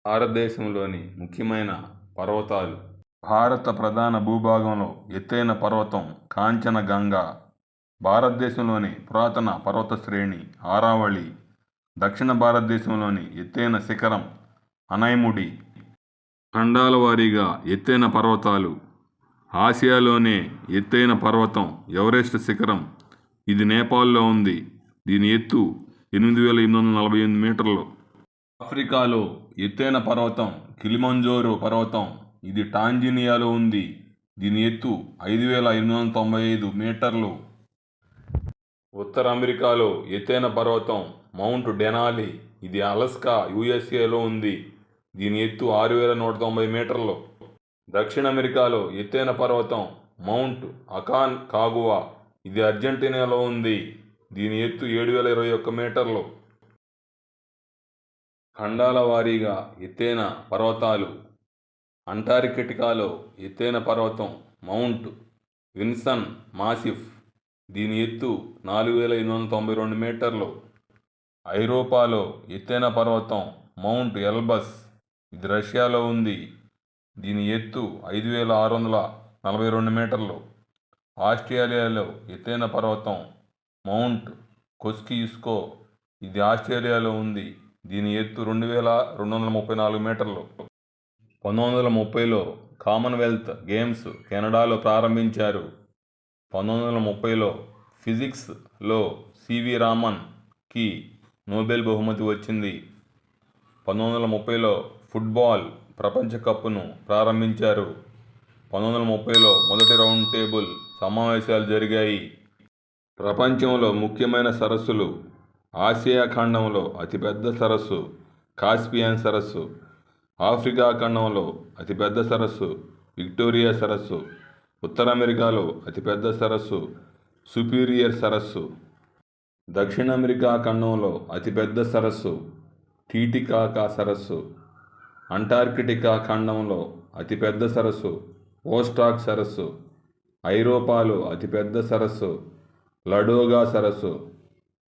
భారతదేశంలోని ముఖ్యమైన పర్వతాలు. భారత ప్రధాన భూభాగంలో ఎత్తైన పర్వతం కాంచనగంగా. భారతదేశంలోని పురాతన పర్వత శ్రేణి ఆరావళి. దక్షిణ భారతదేశంలోని ఎత్తైన శిఖరం అనైముడి. ఖండాల వారీగా ఎత్తైన పర్వతాలు. ఆసియాలోనే ఎత్తైన పర్వతం ఎవరెస్ట్ శిఖరం. ఇది నేపాల్లో ఉంది. దీని ఎత్తు 8848 మీటర్లు. ఆఫ్రికాలో ఎత్తైన పర్వతం కిలిమంజారో పర్వతం. ఇది టాంజానియాలో ఉంది. దీని ఎత్తు 5895 మీటర్లు. ఉత్తర అమెరికాలో ఎత్తైన పర్వతం మౌంట్ డెనాలి. ఇది అలాస్కా, యుఎస్ఏలో ఉంది. దీని ఎత్తు 6190 మీటర్లు. దక్షిణ అమెరికాలో ఎత్తైన పర్వతం మౌంట్ అకాన్కాగువా. ఇది అర్జెంటీనాలో ఉంది. దీని ఎత్తు 7021 మీటర్లు. ఖండాల వారీగా ఎత్తైన పర్వతాలు. అంటార్కిటికాలో ఎత్తైన పర్వతం మౌంట్ విన్సన్ మాసిఫ్. దీని ఎత్తు 4892 మీటర్లు. ఐరోపాలో ఎత్తైన పర్వతం మౌంట్ ఎల్బస్. ఇది రష్యాలో ఉంది. దీని ఎత్తు 5642 మీటర్లు. ఆస్ట్రేలియాలో ఎత్తైన పర్వతం మౌంట్ కొస్సియుస్కో. ఇది ఆస్ట్రేలియాలో ఉంది. దీని ఎత్తు 2234 మీటర్లు. 1930లో కామన్వెల్త్ గేమ్స్ కెనడాలో ప్రారంభించారు. 1930లో ఫిజిక్స్లో సివి రామన్కి నోబెల్ బహుమతి వచ్చింది. 1930లో ఫుట్బాల్ ప్రపంచ కప్ను ప్రారంభించారు. 1930లో మొదటి రౌండ్ టేబుల్ సమావేశాలు జరిగాయి. ప్రపంచంలో ముఖ్యమైన సరస్సులు. ఆసియా ఖండంలో అతిపెద్ద సరస్సు కాస్పియన్ సరస్సు. ఆఫ్రికా ఖండంలో అతిపెద్ద సరస్సు విక్టోరియా సరస్సు. ఉత్తర అమెరికాలో అతిపెద్ద సరస్సు సుపీరియర్ సరస్సు. దక్షిణ అమెరికా ఖండంలో అతిపెద్ద సరస్సు టీటికాకా సరస్సు. అంటార్కిటికా ఖండంలో అతిపెద్ద సరస్సు ఓస్టాక్ సరస్సు. ఐరోపాలో అతిపెద్ద సరస్సు లడోగా సరస్సు.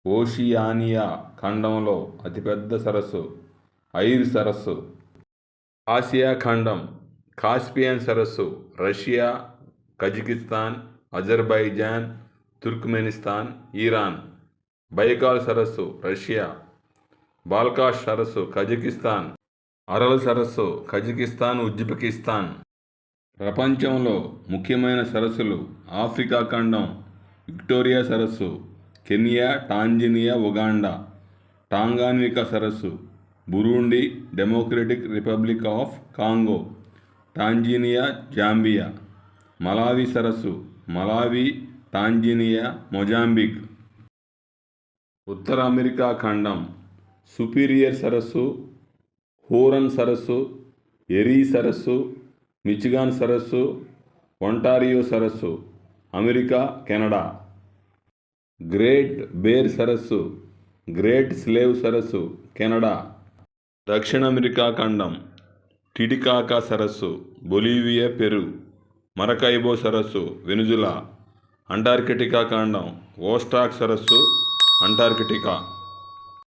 ఓషియానియా ఖండంలో అతిపెద్ద సరస్సు ఐర్ సరస్సు. ఆసియా ఖండం కాస్పియన్ సరస్సు Russia, Kazakhstan, Azerbaijan, Turkmenistan, Iran. Baikal సరస్సు రష్యా. బాల్కాష్ సరస్సు కజకిస్తాన్. అరల్ సరస్సు కజకిస్తాన్, ఉజ్బెకిస్తాన్. ప్రపంచంలో ముఖ్యమైన సరస్సులు. ఆఫ్రికా ఖండం విక్టోరియా సరస్సు కెన్యా, టాంజానియా, ఉగాండా. టాంగాన్వికా సరస్సు Burundi, Democratic Republic of Congo, Tanzania, Zambia. Malawi సరస్సు మలావి, టాంజానియా, మొజాంబిక్. ఉత్తర అమెరికా ఖండం సుపీరియర్ సరస్సు హూరన్ సరస్సు ఎరీ సరస్సు మిచిగాన్ సరస్సు ఒంటారియో సరస్సు అమెరికా, కెనడా. గ్రేట్ బేర్ సరస్సు గ్రేట్ స్లేవ్ సరస్సు కెనడా. దక్షిణ అమెరికా ఖండం టిటికాకా సరస్సు బొలీవియా, పెరు. మరకైబో సరస్సు వెనుజులా. అంటార్కిటికా ఖండం ఓస్టాక్ సరస్సు అంటార్కిటికా.